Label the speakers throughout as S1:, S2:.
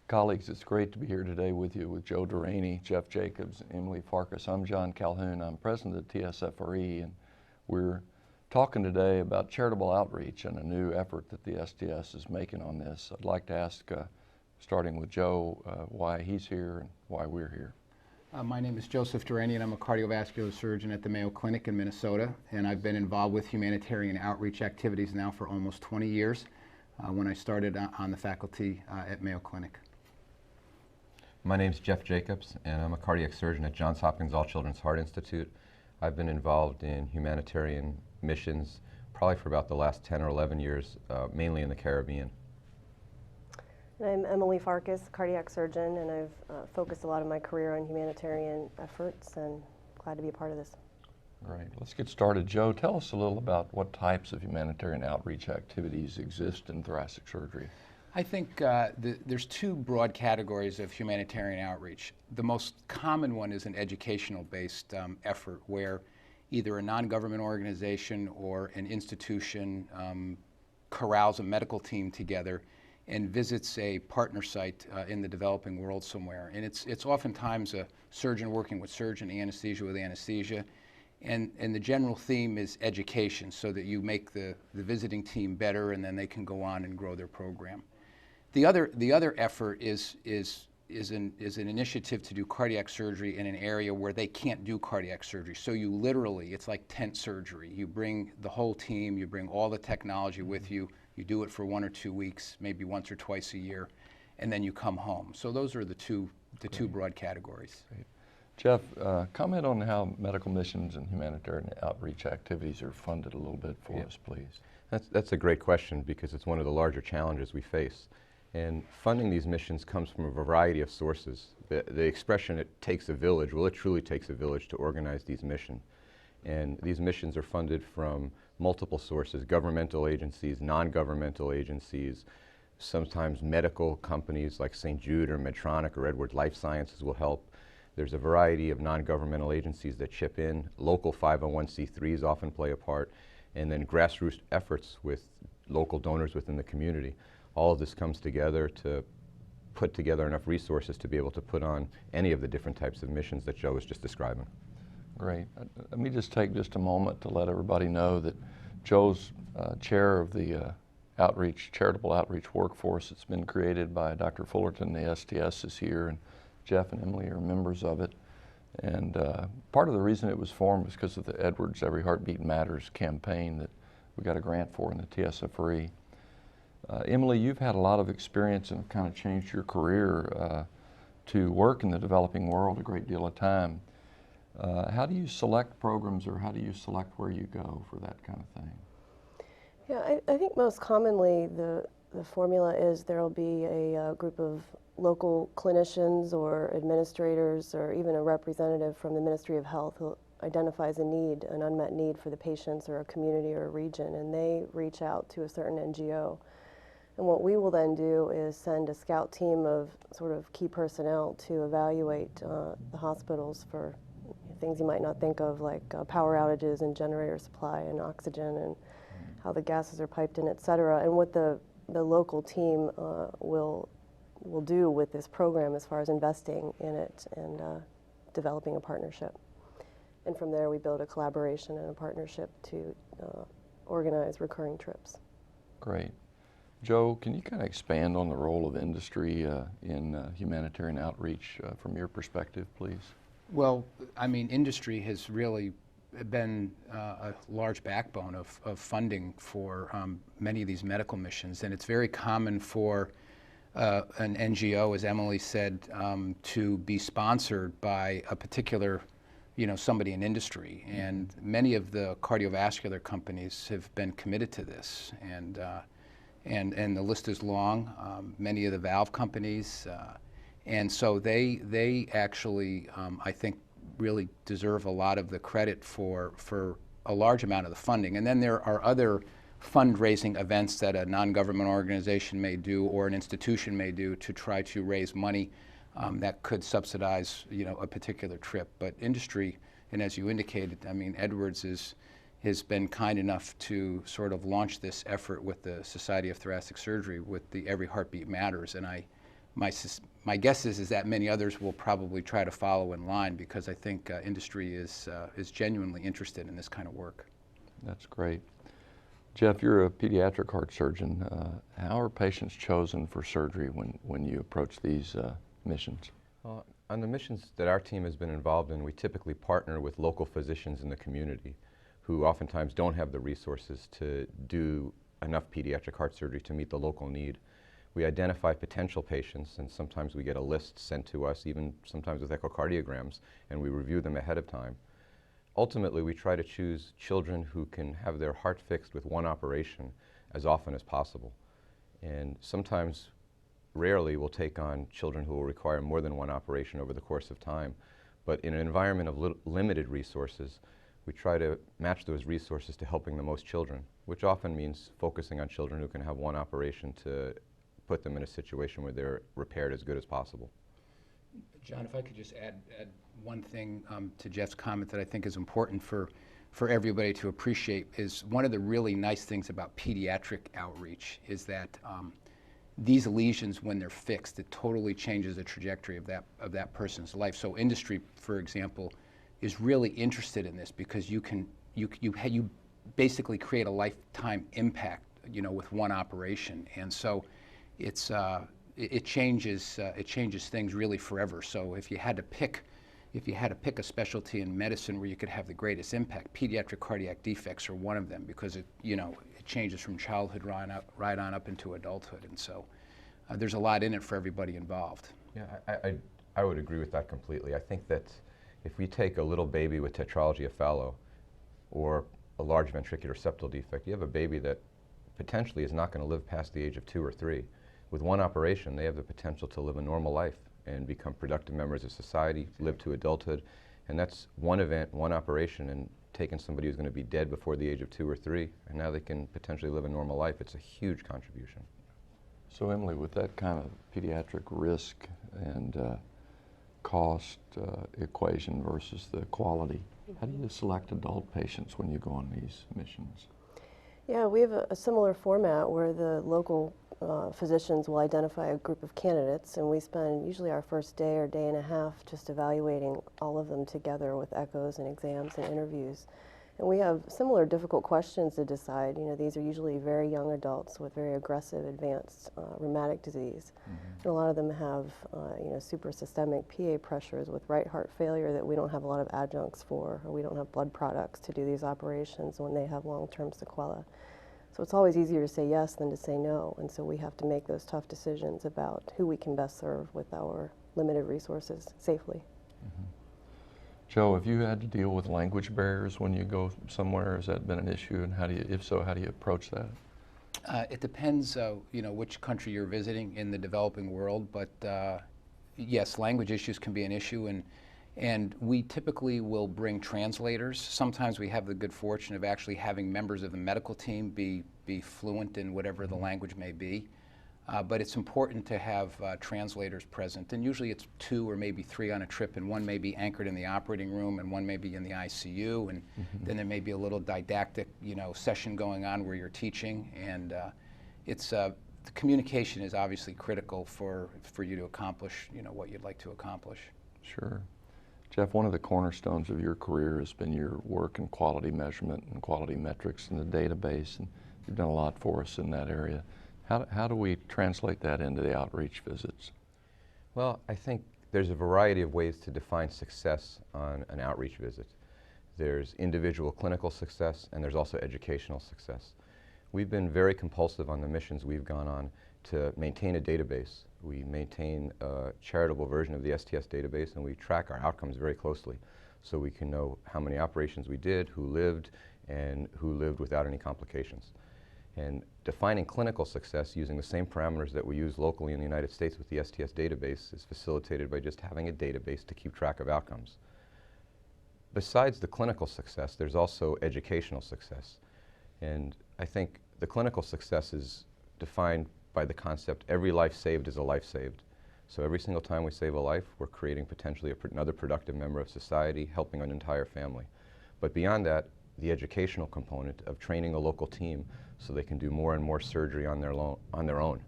S1: Colleagues, it's great to be here today with you with Joe Dearani, Jeff Jacobs, Emily Farkas. I'm John Calhoun. I'm president of TSFRE, and we're talking today about charitable outreach and a new effort that the STS is making on this. I'd like to ask, starting with Joe, why he's here and why we're here.
S2: My name is Joseph Dearani, and I'm a cardiovascular surgeon at the Mayo Clinic in Minnesota, and I've been involved with humanitarian outreach activities now for almost 20 years when I started on the faculty at Mayo Clinic.
S3: My name is Jeff Jacobs, and I'm a cardiac surgeon at Johns Hopkins All Children's Heart Institute. I've been involved in humanitarian missions probably for about the last 10 or 11 years, mainly in the Caribbean.
S4: I'm Emily Farkas, cardiac surgeon, and I've focused a lot of my career on humanitarian efforts, and glad to be a part of this.
S1: Great. Let's get started. Joe, tell us a little about what types of humanitarian outreach activities exist in thoracic surgery.
S2: I think there's two broad categories of humanitarian outreach. The most common one is an educational-based effort where either a non-government organization or an institution corrals a medical team together and visits a partner site in the developing world somewhere. And it's oftentimes a surgeon working with surgeon, anesthesia with anesthesia. And the general theme is education, so that you make the visiting team better and then they can go on and grow their program. The other effort is an initiative to do cardiac surgery in an area where they can't do cardiac surgery. So you literally, it's like tent surgery. You bring the whole team, you bring all the technology with you, you do it for 1 or 2 weeks, maybe once or twice a year, and then you come home. So those are the two broad categories.
S1: Great. Jeff, comment on how medical missions and humanitarian outreach activities are funded a little bit for us, please.
S3: That's a great question because it's one of the larger challenges we face. And funding these missions comes from a variety of sources. The expression, it takes a village, well, it truly takes a village to organize these missions. And these missions are funded from multiple sources: governmental agencies, non-governmental agencies, sometimes medical companies like St. Jude or Medtronic or Edwards Life Sciences will help. There's a variety of non-governmental agencies that chip in. Local 501c3s often play a part, and then grassroots efforts with local donors within the community. All of this comes together to put together enough resources to be able to put on any of the different types of missions that Joe was just describing.
S1: Great. Let me just take just a moment to let everybody know that Joe's chair of the charitable outreach workforce that's been created by Dr. Fullerton. The STS is here, and Jeff and Emily are members of it. And part of the reason it was formed was because of the Edwards Every Heartbeat Matters campaign that we got a grant for in the TSFRE. Emily, you've had a lot of experience and kind of changed your career to work in the developing world a great deal of time. How do you select programs, or how do you select where you go for that kind of thing?
S4: Yeah, I think most commonly the formula is there will be a group of local clinicians or administrators or even a representative from the Ministry of Health who identifies a need, an unmet need for the patients or a community or a region, and they reach out to a certain NGO. And what we will then do is send a scout team of sort of key personnel to evaluate the hospitals for things you might not think of, like power outages and generator supply and oxygen and how the gases are piped in, et cetera. And what the local team will do with this program as far as investing in it and developing a partnership. And from there we build a collaboration and a partnership to organize recurring trips.
S1: Great. Joe, can you kind of expand on the role of industry in humanitarian outreach from your perspective, please?
S2: Well, I mean, industry has really been a large backbone of funding for many of these medical missions, and it's very common for an NGO, as Emily said, to be sponsored by a particular, somebody in industry. And many of the cardiovascular companies have been committed to this, and the list is long. Many of the valve companies, and so they actually, I think, really deserve a lot of the credit for a large amount of the funding. And then there are other fundraising events that a non-government organization may do or an institution may do to try to raise money that could subsidize, a particular trip. But industry, and as you indicated, I mean, Edwards has been kind enough to sort of launch this effort with the Society of Thoracic Surgery with the Every Heartbeat Matters, and my guess is that many others will probably try to follow in line, because I think industry is genuinely interested in this kind of work.
S1: That's great. Jeff, you're a pediatric heart surgeon. How are patients chosen for surgery when you approach these missions?
S3: On the missions that our team has been involved in, we typically partner with local physicians in the community who oftentimes don't have the resources to do enough pediatric heart surgery to meet the local need. We identify potential patients, and sometimes we get a list sent to us, even sometimes with echocardiograms, and we review them ahead of time. Ultimately, we try to choose children who can have their heart fixed with one operation as often as possible. And sometimes, rarely, we'll take on children who will require more than one operation over the course of time. But in an environment of limited resources, we try to match those resources to helping the most children, which often means focusing on children who can have one operation to put them in a situation where they're repaired as good as possible.
S2: John, if I could just add one thing to Jeff's comment that I think is important for everybody to appreciate, is one of the really nice things about pediatric outreach is that these lesions, when they're fixed, it totally changes the trajectory of that person's life. So industry, for example, is really interested in this, because you basically create a lifetime impact, with one operation, and so it changes things really forever. So if you had to pick a specialty in medicine where you could have the greatest impact, pediatric cardiac defects are one of them, because it changes from childhood right on up into adulthood, and so there's a lot in it for everybody involved.
S3: Yeah, I would agree with that completely. I think that if we take a little baby with tetralogy of Fallot or a large ventricular septal defect, you have a baby that potentially is not going to live past the age of 2 or 3. With one operation, they have the potential to live a normal life and become productive members of society, live to adulthood, and that's one event, one operation, and taking somebody who's going to be dead before the age of 2 or 3, and now they can potentially live a normal life. It's a huge contribution.
S1: So Emily, with that kind of pediatric risk and cost equation versus the quality, how do you select adult patients when you go on these missions?
S4: Yeah, we have a similar format where the local physicians will identify a group of candidates, and we spend usually our first day or day and a half just evaluating all of them together with echoes and exams and interviews. And we have similar difficult questions to decide. These are usually very young adults with very aggressive, advanced rheumatic disease. And a lot of them have, super systemic PA pressures with right heart failure that we don't have a lot of adjuncts for, or we don't have blood products to do these operations when they have long-term sequelae. So it's always easier to say yes than to say no, and so we have to make those tough decisions about who we can best serve with our limited resources safely.
S1: Joe, have you had to deal with language barriers when you go somewhere? Has that been an issue, and if so, how do you approach that?
S2: It depends, which country you're visiting in the developing world, but yes, language issues can be an issue, and we typically will bring translators. Sometimes we have the good fortune of actually having members of the medical team be fluent in whatever the language may be. But it's important to have translators present, and usually it's 2 or maybe 3 on a trip, and one may be anchored in the operating room and one may be in the ICU, and then there may be a little didactic session going on where you're teaching, and the communication is obviously critical for you to accomplish what you'd like to accomplish.
S1: Sure. Jeff, one of the cornerstones of your career has been your work in quality measurement and quality metrics in the database, and you've done a lot for us in that area. How do we translate that into the outreach visits?
S3: Well, I think there's a variety of ways to define success on an outreach visit. There's individual clinical success, and there's also educational success. We've been very compulsive on the missions we've gone on to maintain a database. We maintain a charitable version of the STS database, and we track our outcomes very closely so we can know how many operations we did, who lived, and who lived without any complications. And defining clinical success using the same parameters that we use locally in the United States with the STS database is facilitated by just having a database to keep track of outcomes. Besides the clinical success, there's also educational success. And I think the clinical success is defined by the concept every life saved is a life saved. So every single time we save a life, we're creating potentially another productive member of society, helping an entire family. But beyond that, the educational component of training a local team so they can do more and more surgery on their own.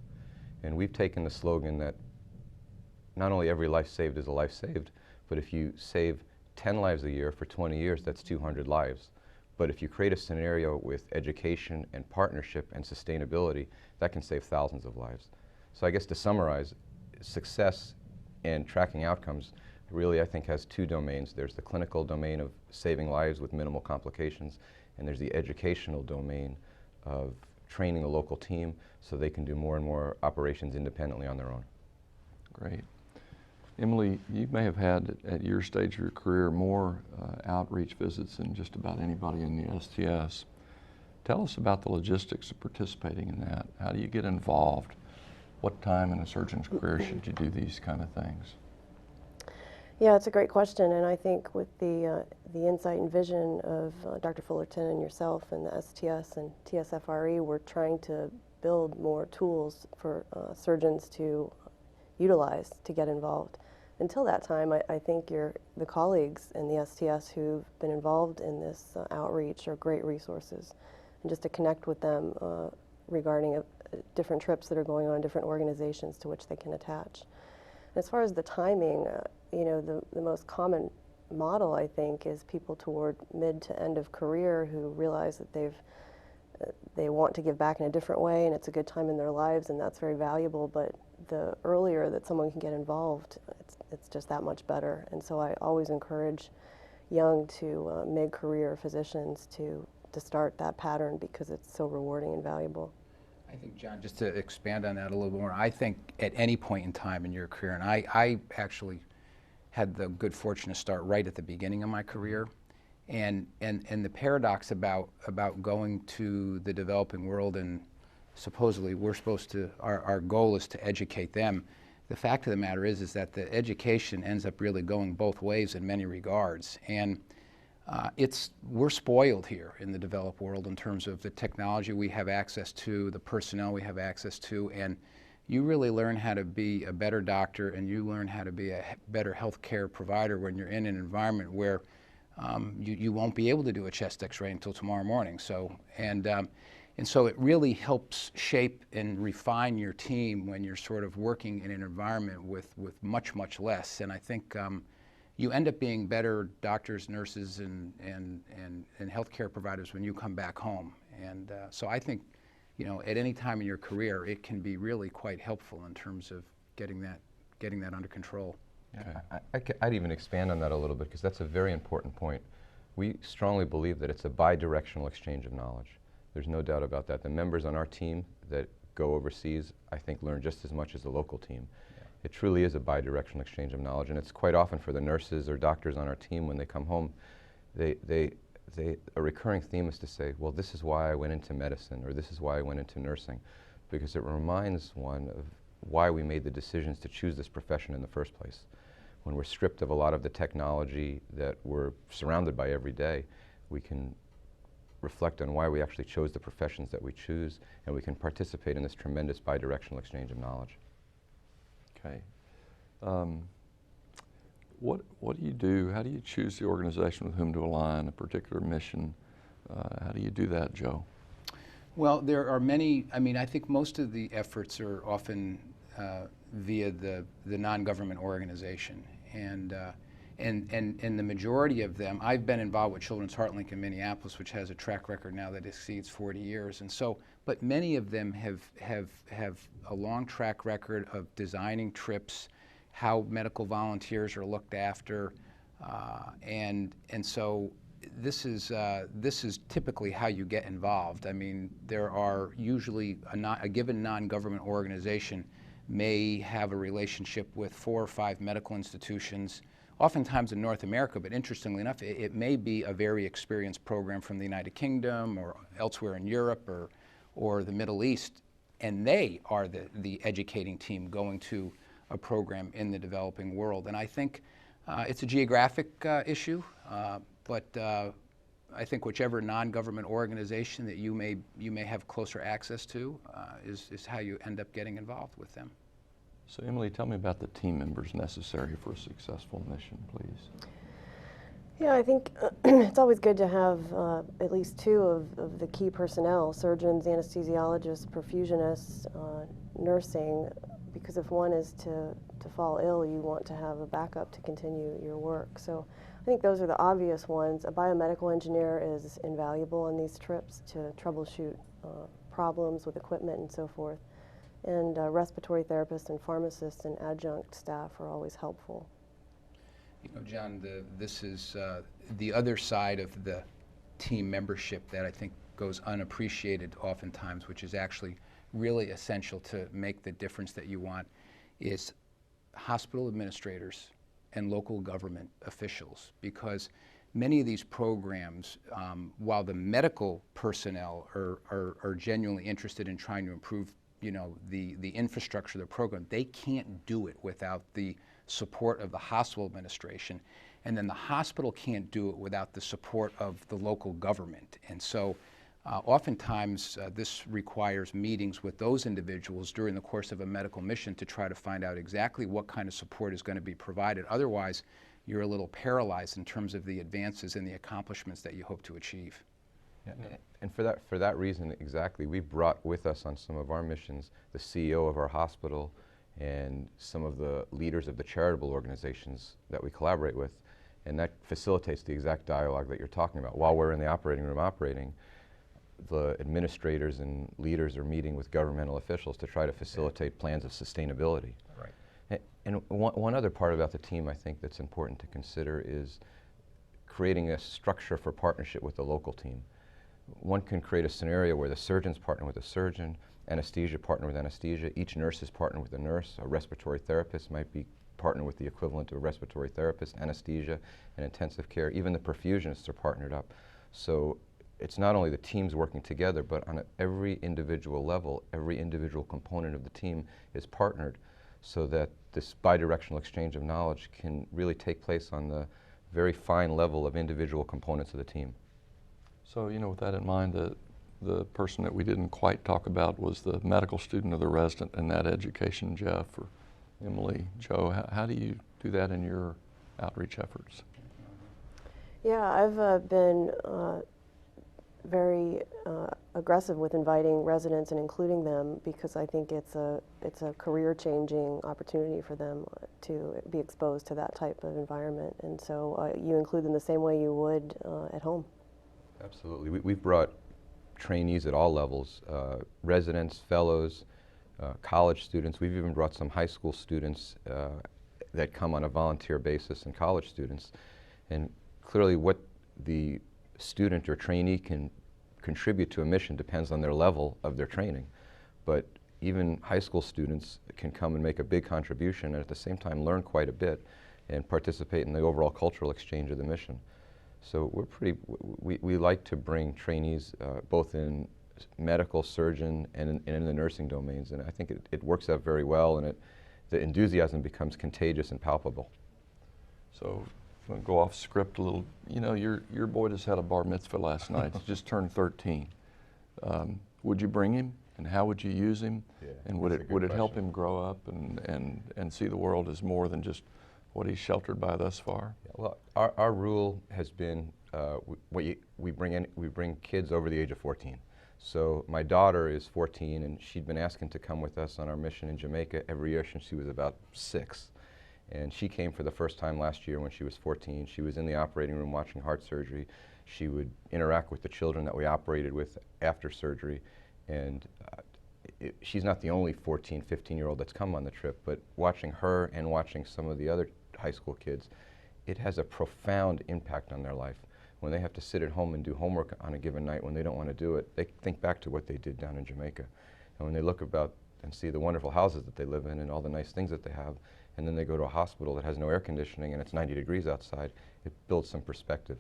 S3: And we've taken the slogan that not only every life saved is a life saved, but if you save 10 lives a year for 20 years, that's 200 lives. But if you create a scenario with education and partnership and sustainability, that can save thousands of lives. So I guess to summarize, success and tracking outcomes really, I think, has two domains. There's the clinical domain of saving lives with minimal complications, and there's the educational domain of training a local team so they can do more and more operations independently on their own.
S1: Great. Emily, you may have had, at your stage of your career, more outreach visits than just about anybody in the STS. Tell us about the logistics of participating in that. How do you get involved? What time in a surgeon's career should you do these kind of things?
S4: Yeah, it's a great question, and I think with the insight and vision of Dr. Fullerton and yourself and the STS and TSFRE, we're trying to build more tools for surgeons to utilize to get involved. Until that time, I think the colleagues in the STS who've been involved in this outreach are great resources, and just to connect with them regarding different trips that are going on, different organizations to which they can attach. As far as the timing, you know, the most common model, I think, is people toward mid to end of career who realize that they want to give back in a different way, and it's a good time in their lives, and that's very valuable. But the earlier that someone can get involved, it's just that much better. And so I always encourage young to mid-career physicians to start that pattern because it's so rewarding and valuable.
S2: I think, John, just to expand on that a little more, I think at any point in time in your career, and I actually had the good fortune to start right at the beginning of my career, and the paradox about going to the developing world, and supposedly we're supposed to, our goal is to educate them. The fact of the matter is that the education ends up really going both ways in many regards, and we're spoiled here in the developed world in terms of the technology we have access to, the personnel we have access to, and you really learn how to be a better doctor and you learn how to be a better healthcare provider when you're in an environment where you won't be able to do a chest x-ray until tomorrow morning. So, and so it really helps shape and refine your team when you're sort of working in an environment with much, much less. And I think you end up being better doctors, nurses, and healthcare providers when you come back home. And so I think, you know, at any time in your career, it can be really quite helpful in terms of getting that under control.
S3: Okay. I'd even expand on that a little bit because that's a very important point. We strongly believe that it's a bi-directional exchange of knowledge. There's no doubt about that. The members on our team that go overseas, I think, learn just as much as the local team. It truly is a bi-directional exchange of knowledge, and it's quite often for the nurses or doctors on our team when they come home, a recurring theme is to say, well, this is why I went into medicine, or this is why I went into nursing, because it reminds one of why we made the decisions to choose this profession in the first place. When we're stripped of a lot of the technology that we're surrounded by every day, we can reflect on why we actually chose the professions that we choose, and we can participate in this tremendous bi-directional exchange of knowledge.
S1: Okay. What do you do? How do you choose the organization with whom to align a particular mission? How do you do that, Joe?
S2: Well, there are many. I mean, I think most of the efforts are often via the non-government organization, and the majority of them. I've been involved with Children's HeartLink in Minneapolis, which has a track record now that exceeds 40 years, and so. But many of them have a long track record of designing trips, how medical volunteers are looked after, and so this is typically how you get involved. I mean, there are usually a given non-government organization may have a relationship with 4 or 5 medical institutions, oftentimes in North America, but interestingly enough, it may be a very experienced program from the United Kingdom or elsewhere in Europe or the Middle East, and they are the educating team going to a program in the developing world. And I think it's a geographic issue, but I think whichever non-government organization that you may have closer access to is how you end up getting involved with them.
S1: So Emily, tell me about the team members necessary for a successful mission, please.
S4: Yeah, I think it's always good to have at least 2 of the key personnel, surgeons, anesthesiologists, perfusionists, nursing, because if one is to to fall ill, you want to have a backup to continue your work. So I think those are the obvious ones. A biomedical engineer is invaluable on these trips to troubleshoot problems with equipment and so forth. And respiratory therapists and pharmacists and adjunct staff are always helpful.
S2: You know, John, this is the other side of the team membership that I think goes unappreciated oftentimes, which is actually really essential to make the difference that you want, is hospital administrators and local government officials. Because many of these programs, while the medical personnel are genuinely interested in trying to improve, you know, the infrastructure of the program, they can't do it without the support of the hospital administration, and then the hospital can't do it without the support of the local government. And so oftentimes this requires meetings with those individuals during the course of a medical mission to try to find out exactly what kind of support is going to be provided. Otherwise, you're a little paralyzed in terms of the advances and the accomplishments that you hope to achieve.
S3: Yeah. And for that reason, exactly, we brought with us on some of our missions the CEO of our hospital and some of the leaders of the charitable organizations that we collaborate with, and that facilitates the exact dialogue that you're talking about. While we're in the operating room operating, the administrators and leaders are meeting with governmental officials to try to facilitate plans of sustainability.
S2: Right.
S3: And one other part about the team I think that's important to consider is creating a structure for partnership with the local team. One can create a scenario where the surgeons partner with a surgeon, anesthesia partner with anesthesia, each nurse is partner with a nurse, a respiratory therapist might be partner with the equivalent of a respiratory therapist, anesthesia and intensive care, even the perfusionists are partnered up. So it's not only the teams working together, but on every individual level, every individual component of the team is partnered so that this bidirectional exchange of knowledge can really take place on the very fine level of individual components of the team.
S1: So, you know, with that in mind, the person that we didn't quite talk about was the medical student or the resident in that education, Jeff or Emily, Joe. How do you do that in your outreach efforts?
S4: Yeah, I've been very aggressive with inviting residents and including them because I think it's a career-changing opportunity for them to be exposed to that type of environment. And so you include them the same way you would at home.
S3: Absolutely. We've brought trainees at all levels, residents, fellows, college students. We've even brought some high school students that come on a volunteer basis and college students. And clearly what the student or trainee can contribute to a mission depends on their level of their training. But even high school students can come and make a big contribution and at the same time learn quite a bit and participate in the overall cultural exchange of the mission. So we like to bring trainees both in medical, surgeon, and in the nursing domains, and I think it works out very well, and the enthusiasm becomes contagious and palpable.
S1: So I'm going to go off script a little. You know, your boy just had a bar mitzvah last night. He just turned 13. Would you bring him, and how would you use him?
S3: Yeah,
S1: and would it help him grow up and see the world as more than just what he's sheltered by thus far?
S3: Yeah, well, our rule has been we bring kids over the age of 14. So my daughter is 14, and she'd been asking to come with us on our mission in Jamaica every year since she was about 6. And she came for the first time last year when she was 14. She was in the operating room watching heart surgery. She would interact with the children that we operated with after surgery. And she's not the only 14, 15-year-old that's come on the trip, but watching her and watching some of the other high school kids, it has a profound impact on their life. When they have to sit at home and do homework on a given night when they don't want to do it, they think back to what they did down in Jamaica. And when they look about and see the wonderful houses that they live in and all the nice things that they have, and then they go to a hospital that has no air conditioning and it's 90 degrees outside, it builds some perspective.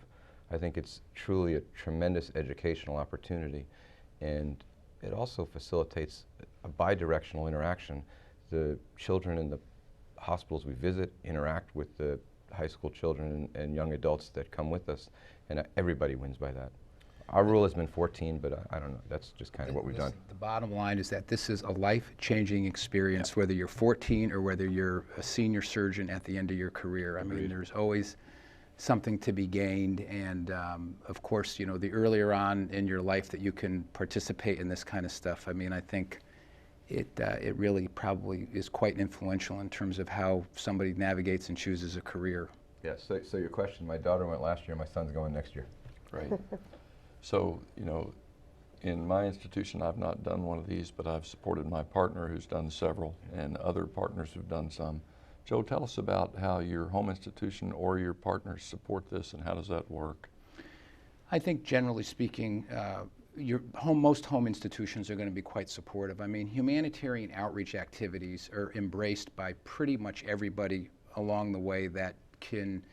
S3: I think it's truly a tremendous educational opportunity, and it also facilitates a bidirectional interaction. The children in the hospitals we visit interact with the high school children and young adults that come with us, and everybody wins by that. Our rule has been 14, but I don't know. That's just kind of what we've done.
S2: The bottom line is that this is a life-changing experience, whether you're 14 or whether you're a senior surgeon at the end of your career. I mean, there's always something to be gained, and of course, you know, the earlier on in your life that you can participate in this kind of stuff, I mean, I think it really probably is quite influential in terms of how somebody navigates and chooses a career.
S3: Yeah, so your question, my daughter went last year, my son's going next year.
S1: Great. So, you know, in my institution, I've not done one of these, but I've supported my partner who's done several and other partners who've done some. Joe, tell us about how your home institution or your partners support this and how does that work?
S2: I think generally speaking, most home institutions are going to be quite supportive. I mean, humanitarian outreach activities are embraced by pretty much everybody along the way that can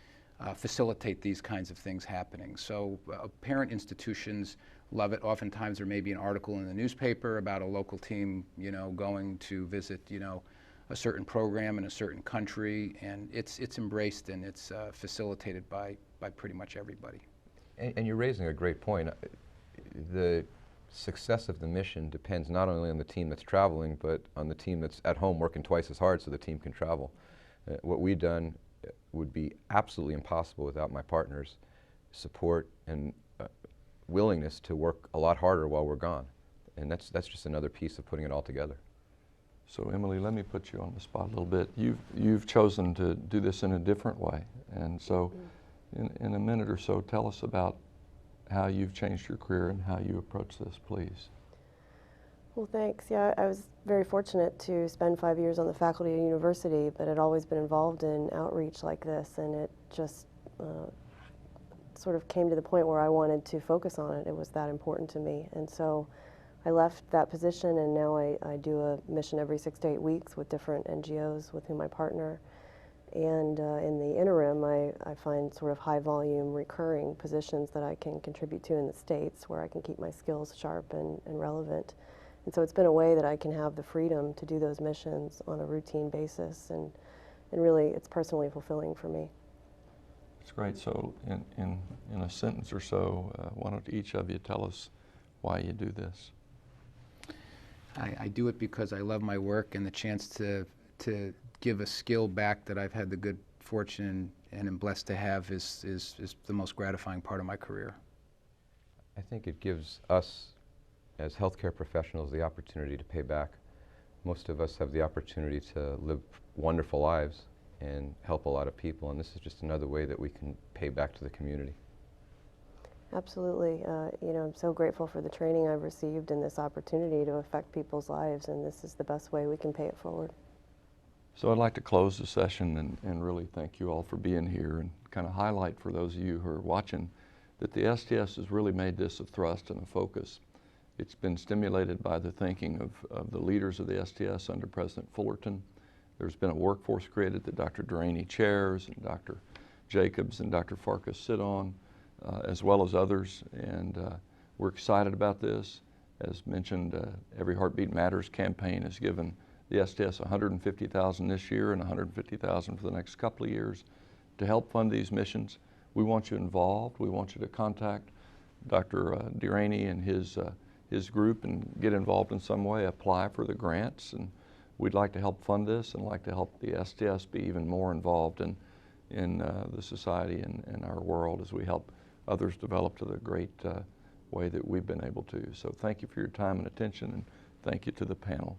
S2: facilitate these kinds of things happening. So parent institutions love it. Oftentimes there may be an article in the newspaper about a local team, you know, going to visit, you know, a certain program in a certain country, and it's embraced and it's facilitated by pretty much everybody.
S3: And you're raising a great point. The success of the mission depends not only on the team that's traveling, but on the team that's at home working twice as hard so the team can travel. What we've done would be absolutely impossible without my partners' support and willingness to work a lot harder while we're gone. And that's just another piece of putting it all together.
S1: So Emily, let me put you on the spot a little bit. You've chosen to do this in a different way. And so in a minute or so, tell us about how you've changed your career and how you approach this, please.
S4: Well, thanks. Yeah, I was very fortunate to spend 5 years on the faculty at university, but had always been involved in outreach like this, and it just sort of came to the point where I wanted to focus on it. It was that important to me. And so I left that position, and now I do a mission every 6 to 8 weeks with different NGOs with whom I partner. And in the interim, I find sort of high volume recurring positions that I can contribute to in the States where I can keep my skills sharp and relevant. And so it's been a way that I can have the freedom to do those missions on a routine basis, and really it's personally fulfilling for me.
S1: That's great. So in a sentence or so, why don't each of you tell us why you do this?
S2: I do it because I love my work, and the chance to give a skill back that I've had the good fortune and am blessed to have is the most gratifying part of my career.
S3: I think it gives us as healthcare professionals the opportunity to pay back. Most of us have the opportunity to live wonderful lives and help a lot of people, and this is just another way that we can pay back to the community.
S4: Absolutely. You know, I'm so grateful for the training I've received and this opportunity to affect people's lives, and this is the best way we can pay it forward.
S1: So I'd like to close the session and really thank you all for being here and kind of highlight for those of you who are watching that the STS has really made this a thrust and a focus. It's been stimulated by the thinking of the leaders of the STS under President Fullerton. There's been a workforce created that Dr. Dearani chairs and Dr. Jacobs and Dr. Farkas sit on, as well as others, and we're excited about this. As mentioned, Every Heartbeat Matters campaign has given the STS $150,000 this year and $150,000 for the next couple of years to help fund these missions. We want you involved. We want you to contact Dr. Dearani and his group and get involved in some way, apply for the grants, and we'd like to help fund this and like to help the STS be even more involved in the society and our world as we help others develop to the great way that we've been able to. So thank you for your time and attention, and thank you to the panel.